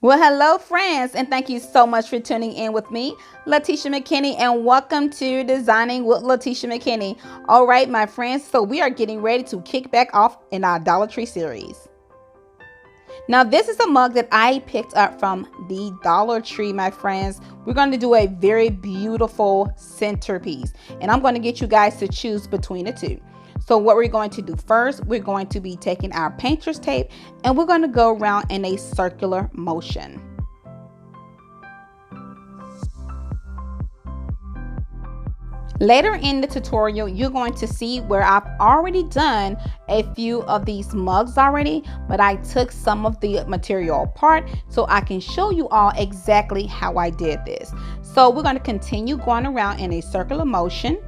Well, hello friends, and thank you so much for tuning in with me, Latisha McKinney, and welcome to Designing with Latisha McKinney. All right, my friends, so we are getting ready to kick back off in our Dollar Tree series. Now, this is a mug that I picked up from the Dollar Tree, my friends. We're going to do a very beautiful centerpiece, and I'm going to get you guys to choose between the two. So what we're going to do first, we're going to be taking our painter's tape and we're going to go around in a circular motion. Later in the tutorial, you're going to see where I've already done a few of these mugs already, but I took some of the material apart so I can show you all exactly how I did this. So we're going to continue going around in a circular motion.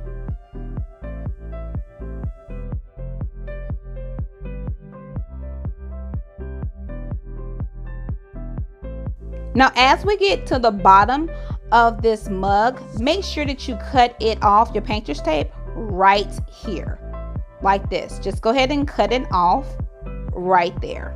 Now, as we get to the bottom of this mug, make sure that you cut it off, your painter's tape, right here, like this. Just go ahead and cut it off right there.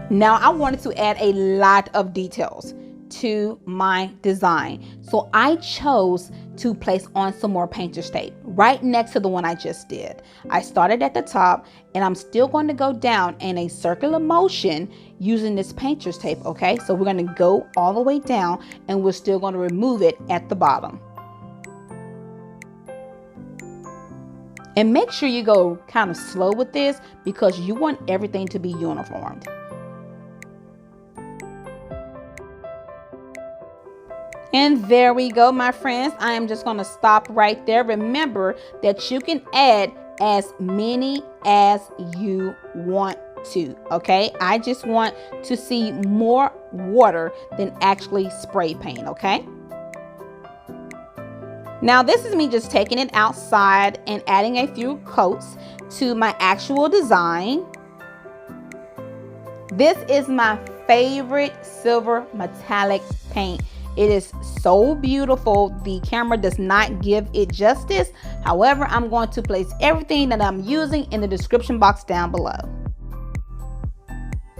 Now, I wanted to add a lot of details to my design, so I chose to place on some more painter's tape right next to the one I just did. I started at the top and I'm still going to go down in a circular motion using this painter's tape. Okay, so we're going to go all the way down and we're still going to remove it at the bottom. And make sure you go kind of slow with this because you want everything to be uniformed. And there we go, my friends. I am just going to stop right there. Remember that you can add as many as you want to, okay? I just want to see more water than actually spray paint, okay? Now, this is me just taking it outside and adding a few coats to my actual design. This is my favorite silver metallic paint. It is so beautiful. The camera does not give it justice. However, I'm going to place everything that I'm using in the description box down below.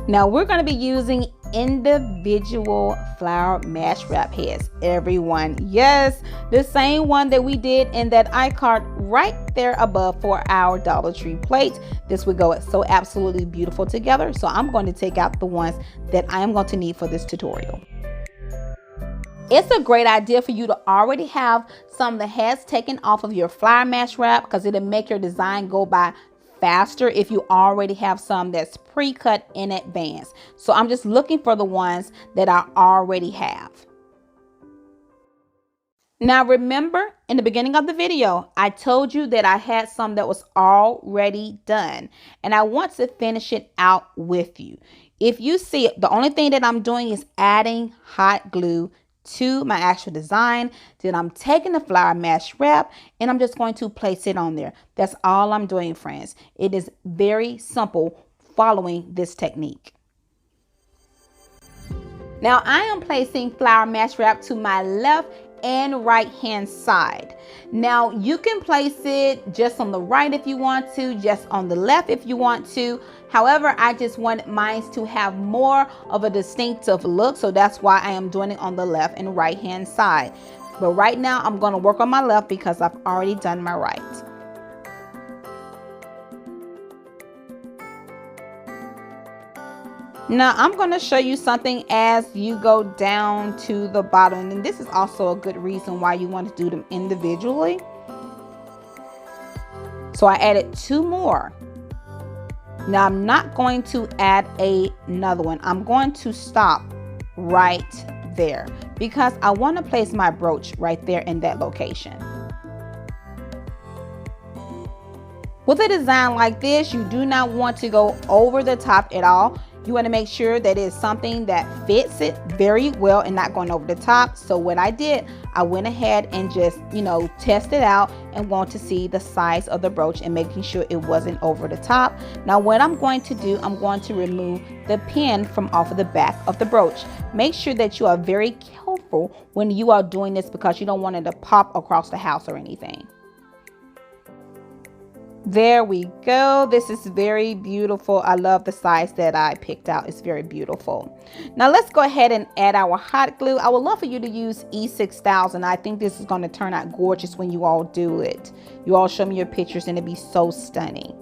Now we're going to be using individual flower mash wrap heads, everyone. Yes, the same one that we did in that iCard right there above for our Dollar Tree plate. This would go so absolutely beautiful together. So I'm going to take out the ones that I am going to need for this tutorial. It's a great idea for you to already have some of the heads taken off of your flower mash wrap because it'll make your design go by faster if you already have some that's pre-cut in advance. So I'm just looking for the ones that I already have. Now remember, in the beginning of the video, I told you that I had some that was already done and I want to finish it out with you. If you see it, the only thing that I'm doing is adding hot glue to my actual design. Then I'm taking the flower mash wrap and I'm just going to place it on there. That's all I'm doing, friends. It is very simple following this technique. Now I am placing flower mash wrap to my left and right hand side. Now you can place it just on the right if you want to, just on the left if you want to. However, I just want mine to have more of a distinctive look, so that's why I am doing it on the left and right hand side. But right now I'm going to work on my left because I've already done my right. Now I'm going to show you something as you go down to the bottom, and this is also a good reason why you want to do them individually. So I added 2 more. Now I'm not going to add another one. I'm going to stop right there because I want to place my brooch right there in that location. With a design like this, you do not want to go over the top at all. You want to make sure that it's something that fits it very well and not going over the top. So what I did, I went ahead and just, tested out and want to see the size of the brooch and making sure it wasn't over the top. Now what I'm going to do, I'm going to remove the pin from off of the back of the brooch. Make sure that you are very careful when you are doing this because you don't want it to pop across the house or anything. There we go. This is very beautiful. I love the size that I picked out. It's very beautiful. Now let's go ahead and add our hot glue. I would love for you to use E6000. I think this is going to turn out gorgeous when you all do it. You all show me your pictures and it'd be so stunning.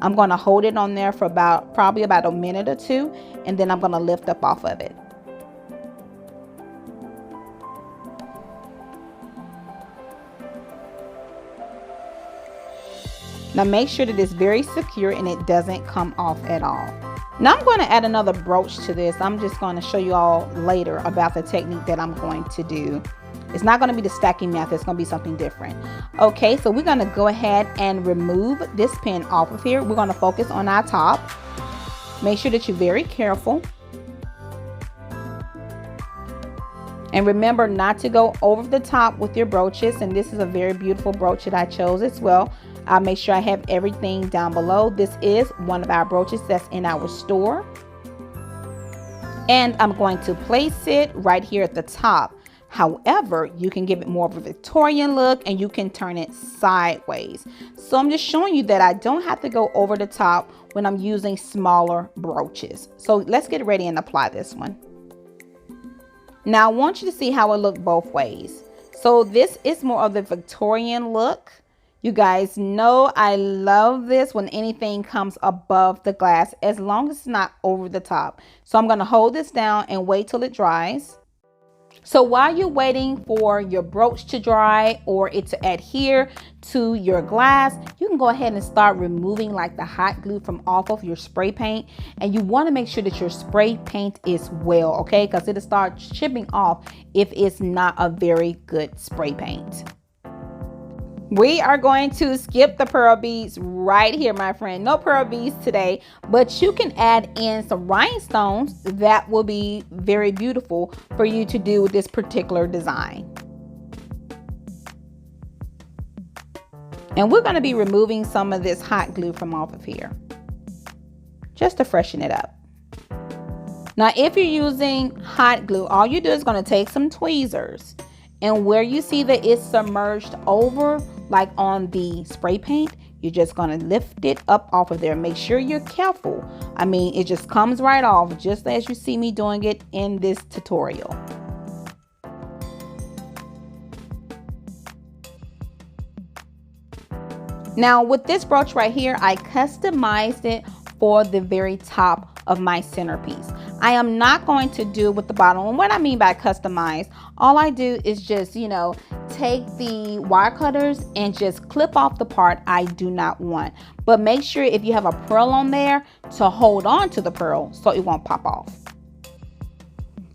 I'm going to hold it on there for probably about a minute or two, and then I'm going to lift up off of it. Now make sure that it's very secure and it doesn't come off at all. Now I'm going to add another brooch to this. I'm just going to show you all later about the technique that I'm going to do. It's not going to be the stacking method. It's going to be something different. Okay, so we're going to go ahead and remove this pin off of here. We're going to focus on our top. Make sure that you're very careful. And remember not to go over the top with your brooches. And this is a very beautiful brooch that I chose as well. I'll make sure I have everything down below. This is one of our brooches that's in our store. And I'm going to place it right here at the top. However, you can give it more of a Victorian look and you can turn it sideways. So I'm just showing you that I don't have to go over the top when I'm using smaller brooches. So let's get ready and apply this one. Now I want you to see how it looks both ways. So this is more of the Victorian look. You guys know I love this when anything comes above the glass, as long as it's not over the top. So I'm going to hold this down and wait till it dries. So while you're waiting for your brooch to dry or it to adhere to your glass, you can go ahead and start removing like the hot glue from off of your spray paint. And you want to make sure that your spray paint is well, okay? Because it'll start chipping off if it's not a very good spray paint. We are going to skip the pearl beads right here, my friend. No pearl beads today, but you can add in some rhinestones. That will be very beautiful for you to do with this particular design. And we're going to be removing some of this hot glue from off of here, just to freshen it up. Now, if you're using hot glue, all you do is going to take some tweezers, and where you see that it's submerged over, like on the spray paint, you're just going to lift it up off of there. Make sure you're careful. I mean, it just comes right off, just as you see me doing it in this tutorial. Now with this brooch right here, I customized it for the very top of my centerpiece. I am not going to do it with the bottom. And what I mean by customize, all I do is just, take the wire cutters and just clip off the part I do not want. But make sure if you have a pearl on there to hold on to the pearl so it won't pop off.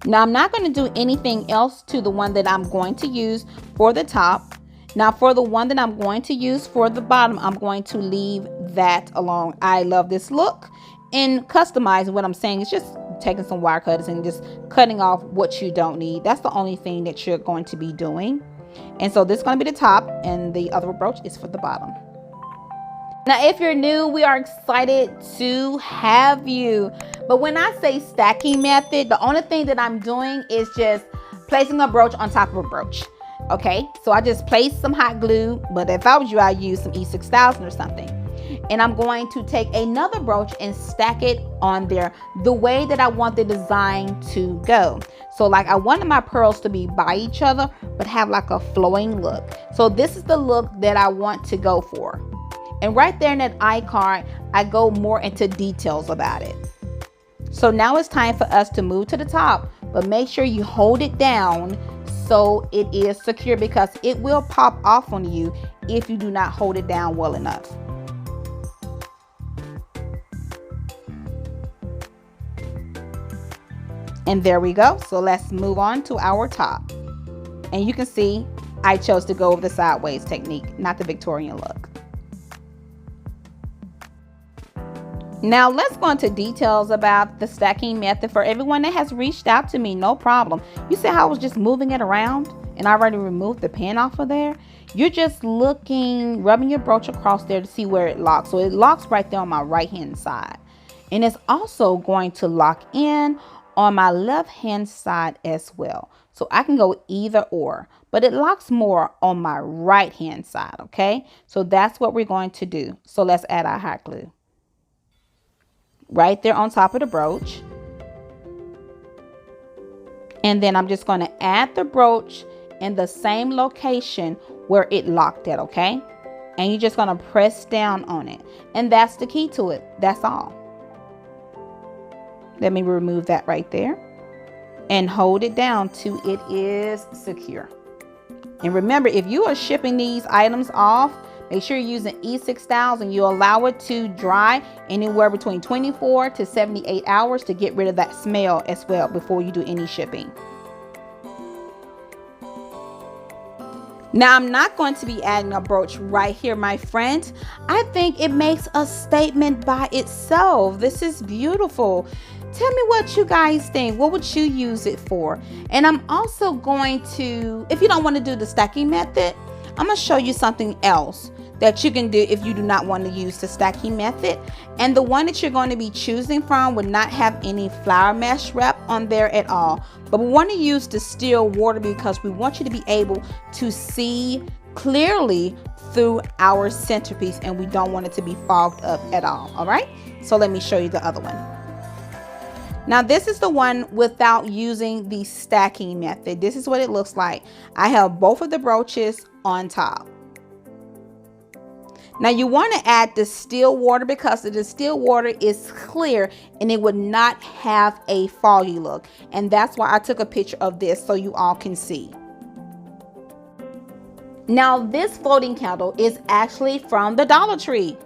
Now I'm not going to do anything else to the one that I'm going to use for the top. Now for the one that I'm going to use for the bottom, I'm going to leave that alone. I love this look. And customizing, what I'm saying is just taking some wire cutters and just cutting off what you don't need. That's the only thing that you're going to be doing. And so this is going to be the top, and the other brooch is for the bottom. Now if you're new, we are excited to have you. But when I say stacking method, the only thing that I'm doing is just placing a brooch on top of a brooch. Okay, so I just placed some hot glue, but if I was you, I'd use some E6000 or something. And I'm going to take another brooch and stack it on there the way that I want the design to go. So like I wanted my pearls to be by each other, but have like a flowing look. So this is the look that I want to go for. And right there in that icon, I go more into details about it. So now it's time for us to move to the top, but make sure you hold it down so it is secure, because it will pop off on you if you do not hold it down well enough. And there we go. So let's move on to our top. And you can see I chose to go with the sideways technique, not the Victorian look. Now let's go into details about the stacking method for everyone that has reached out to me. No problem. You see how I was just moving it around and I already removed the pin off of there? You're just rubbing your brooch across there to see where it locks. So it locks right there on my right hand side. And it's also going to lock in on my left hand side as well. So I can go either or, but it locks more on my right hand side. Okay, so that's what we're going to do. So let's add our hot glue right there on top of the brooch. And then I'm just going to add the brooch in the same location where it locked at, okay? And you're just going to press down on it. And that's the key to it. That's all. Let me remove that right there. And hold it down till it is secure. And remember, if you are shipping these items off, make sure you're using E6000 and you allow it to dry anywhere between 24 to 78 hours to get rid of that smell as well before you do any shipping. Now, I'm not going to be adding a brooch right here, my friend. I think it makes a statement by itself. This is beautiful. Tell me what you guys think. What would you use it for? And I'm also going to, if you don't want to do the stacking method, I'm going to show you something else that you can do if you do not want to use the stacking method. And the one that you're going to be choosing from would not have any flower mesh wrap on there at all. But we want to use the still water because we want you to be able to see clearly through our centerpiece, and we don't want it to be fogged up at all. All right, so let me show you the other one. Now, this is the one without using the stacking method. This is what it looks like. I have both of the brooches on top. Now, you want to add the still water because the distilled water is clear and it would not have a foggy look. And that's why I took a picture of this so you all can see. Now, this floating candle is actually from the Dollar Tree.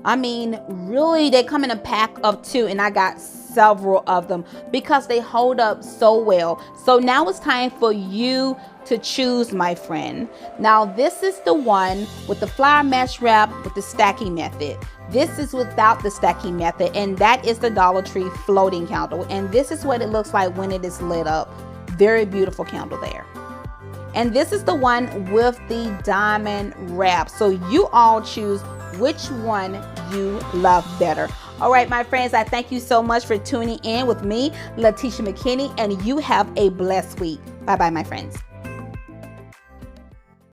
I mean, really, they come in a pack of 2 and I got several of them because they hold up so well. So now it's time for you to choose, my friend. Now, this is the one with the flower mesh wrap with the stacking method. This is without the stacking method, and that is the Dollar Tree floating candle. And this is what it looks like when it is lit up. Very beautiful candle there. And this is the one with the diamond wrap. So you all choose which one you love better. All right, my friends, I thank you so much for tuning in with me, Latisha McKinney, and you have a blessed week. Bye-bye, my friends.